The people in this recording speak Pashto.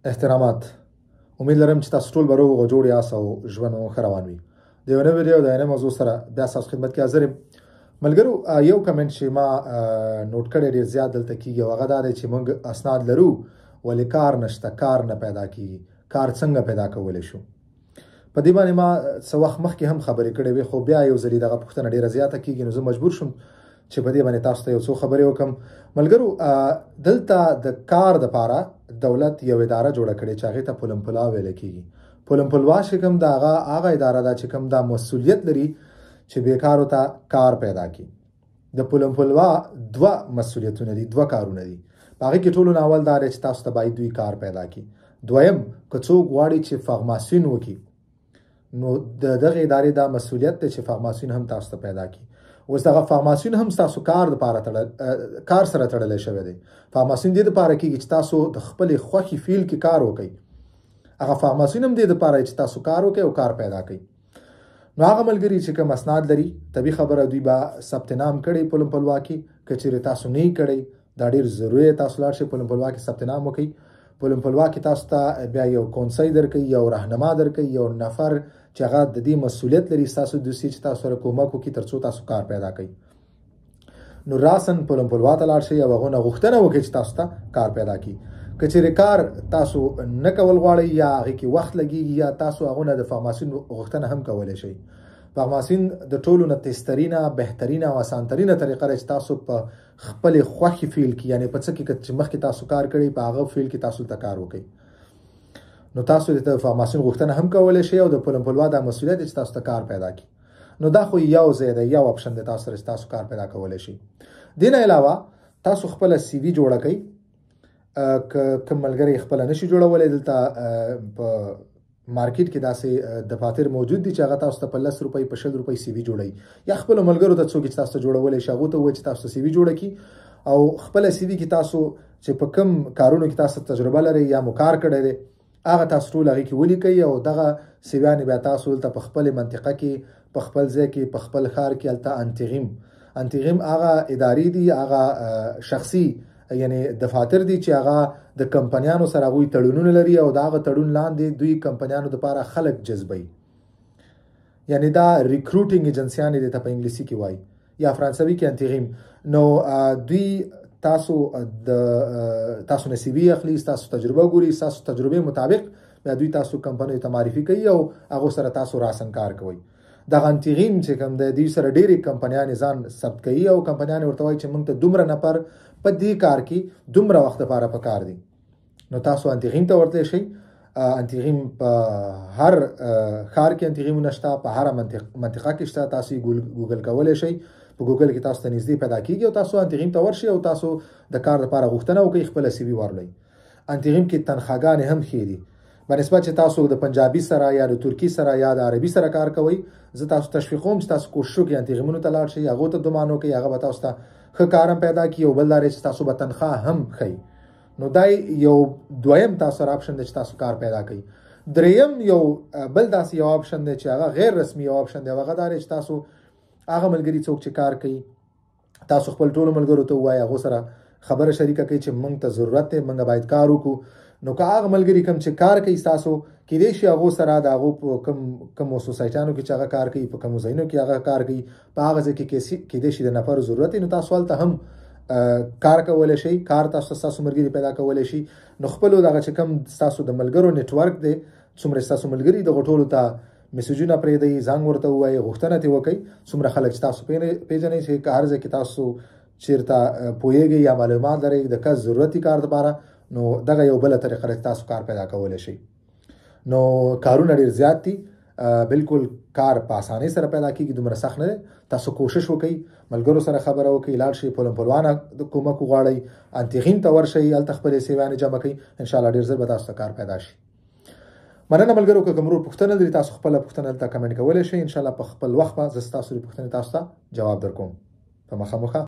احترامات. امید لرم چې تاسو ټول به روغ او جوړ یاست او ژوند مو ښه روان وي. د یو نوې ویډیو د یوې موضوع سره بیا ستاسو خدمت کې حاضر یم. ملګرو، یو کمنټ چې ما نوٹ کړی ډېر زیات دلته کېږي او هغه دا دی چې موږ اسناد لرو ولې کار نشته، کار نه پیدا کېږي، کار څنګه پیدا کولی شو. په دې باندې ما څه وخت مخکې هم خبرې کړې وې، خو بیا یو ځلې دغه پوښتنه ډېره زیاته کېږي، نو زه مجبور شوم چې په دې باندې تاسو ته یو څو خبرې وکړم. ملګرو، دلته د کار دپاره دولت یو اداره جوړه کړې چې هغې ته پلمپلا ویلی کېږي. پلمپلوا چې کوم د هغه اداره ده چې کوم دا مسؤلیت لري چې بیکارو ته کار پیدا کړي. د پلمپلوا دوه مسؤلیتونه دي، دوه کارونه دي. په هغې کې ټولو نه اول دا دی چې تاسو ته باید دوی کار پیدا کړي. دویم، که څوک غواړي چې فارماسیون وکړي، نو د دغه ادارې دا مسؤلیت دی چې فارماسیون هم تاسو ته پیدا کړي. اوس دغه فارماسیون هم ستاسو کار سره تړلی شوی دی. فارماسیون دې دپاره کېږي چې تاسو د خپلې خوښې فیلډ کې کار وکړئ. هغه فارماسیون هم دې دپاره چې تاسو کار وکړئ او کار پیدا کړئ. نو هغه ملګري چې کوم اسناد لري، طبیعي خبره دوی به ثبت نام کړئ پلمپلوا کې. که چېرې تاسو نه یې کړئ، دا ډېر ضروري دی تاسو لاړ شئ پلمپلوا کې ثبت نام وکړئ. پلمپلوا کې تاسو ته بیا یو کونسۍ درکوي، یو راهنما درکوي، یو نفر چې هغه د دې مسؤلیت لري ستاسو دوسي چې تاسو سره کومک وکړي تر څو تاسو کار پیدا کړئ. نو راسن پلمپلوا ته لاړ شئ او هغو نه غوښتنه وکړئ چې تاسو ته کار پیدا کړي. که چېرې کار تاسو نه کول غواړئ یا هغې کې وخت لګېږي، یا تاسو هغو نه د فارماسیون غوښتنه هم کولی شئ. فارماسیون د ټولو نه تیزترینه، بهترینه او اسانترینه طریقه ده چې تاسو په خپلې خوښې فیلډ کې، یعنې په څه کې چې مخکې تاسو کار کړی په هغه فیلډ کې تاسو ته کار وکړئ. نو تاسو د فارماسیون غوښتنه هم کولی شئ او د پلمپلوا دا مسؤلیت دی چې تاسو ته کار پیدا کړي. نو دا خو یو ځای دی، یو اپشن دی تاسو سره چې تاسو کار پیدا کولی شئ. دې نه علاوه تاسو خپله سی وي جوړه کړئ. که کوم ملګری خپله نشي جوړولی، دلته په مارکیټ کې داسې دفاتر موجود دي چې هغه تاسو ته په 10 روپۍ په 20 روپۍ سی وي جوړوي. یا خپلو ملګرو ته څوک چې تاسو ته جوړولی شي هغو ته ووایئ چې تاسو سی وي جوړه کړي، او خپله سی وي کې تاسو چې په کوم کارونو کې تاسو تجربه لرئ یا مو کار کړی دی هغه تاسو ټول هغې کې ولیکئ، او دغه سی ویانې بیا تاسو دلته په خپلې منطقه کې، په خپل ځای کې، په خپل ښار کې هلته انتغیم هغه ادارې دي، هغه شخصي یعنی دفاتر دي چې هغه د کمپنیانو سره هغوی تړونونه لري او د هغه تړون لاندې دوی کمپنیانو دپاره خلک جذبوي. یعنی دا ریکروټینګ ایجنسیانې دې ته په انګلیسي کې وایي یا فرانسوي کې انتغیم. نو دوی تاسو نه سی وي اخلي، ستاسو تجربه ګوري، ستاسو تجربې مطابق بیا دوی تاسو کمپنیو ته معرفي کوي او هغو سره تاسو راسن کار کوئ. دغه انتغیم چې کوم دی دوی سره ډېرې کمپنیانې ځان ثبت کوي او کمپنیانې ورته وایي چې موږ ته دومره نفر په دې کار کې دومره وخت لپاره په کار دي. نو تاسو انتغیم ته ورتلی شئ. انتغیم په هر ښار کې انتغیمونه شته، په هره منطقه کې شته. تاسو یې ګوګل کولی شئ. په ګوګل کې تاسو ته نږدې پیدا کېږي او تاسو انتغیم ته ورشئ او تاسو د کار لپاره غوښتنه وکړئ، خپله سی وي ورولئ. انتغیم کې تنخواګانې هم ښې دي. بنسبت چې تاسو د پنجابي سره یا د ترکي سره یا د عربي سره کار کوئ، زه تاسو تشویقوم چې تاسو کوشش وکړئ انتغیمونو ته لاړ شئ، هغو ته ډمان وکړئ، هغه به تاسو ته ښه کار هم پیدا کړي او بل دا دی چې تاسو به تنخواه هم ښیي. نو دا یو دویم تاسو سره اپشن دی چې تاسو کار پیدا کړئ. دریم یو بل داسې یو اپشن دی چې هغه غیر رسمي یو اپشن دی، هغه دا دی چې تاسو هغه ملګري څوک چې کار کوي تاسو خپل ټولو ملګرو ته ووایئ، هغو سره خبره شریکه کوي چې موږ ته ضرورت دی، موږ باید کار وکړو. نو که هغه ملګري کوم چې کار کوي ستاسو، کیدای شي هغو سره د هغو په کومو سوسایټیانو کې چې هغه کار کوي، په کومو ځایونو کې هغه کار کوي، په هغه ځای کې کیدای شي د نفرو ضرورت وي. نو تاسو هلته هم کار کولی شئ، کار تاسو ستاسو ملګري پیدا کولی شي. نو خپلو دغه چې کوم ستاسو د ملګرو نیټورک دی، څومره ستاسو ملګري دغو ټولو ته میسیجونه پرېږدئ، زنګ ورته ووایئ، غوښتنه ترې وکړئ. څومره خلک چې تاسو پېژنئ چې هر ځای کې تاسو چېرته پوهېږئ یا معلومات لرئ د کس ضرورت وي کار دپاره، نو دغه یو بله طریقه ده چې تاسو کار پیدا کولی شئ. نو کارونه ډېر زیات دي، بالکل کار په اسانۍ سره پیدا کېږي، دومره سخت نه دی. تاسو کوشش وکئ، ملګرو سره خبره وکئ، لاړ شئ پلمپلوا نه کومک وغواړئ، انتغیم ته ورشئ، هلته خپلې سیویانې جمع کړئ. انشاءالله ډېر ژر به تاسو ته کار پیدا شي. مننه ملګرو. که کوم نور پوښتنه لري تاسو خپله پوښتنه دلته کمنټ کولی شئ. انشاءالله په خپل وخت به زه ستاسو د پوښتنې تاسو ته جواب درکوم په مخامخ.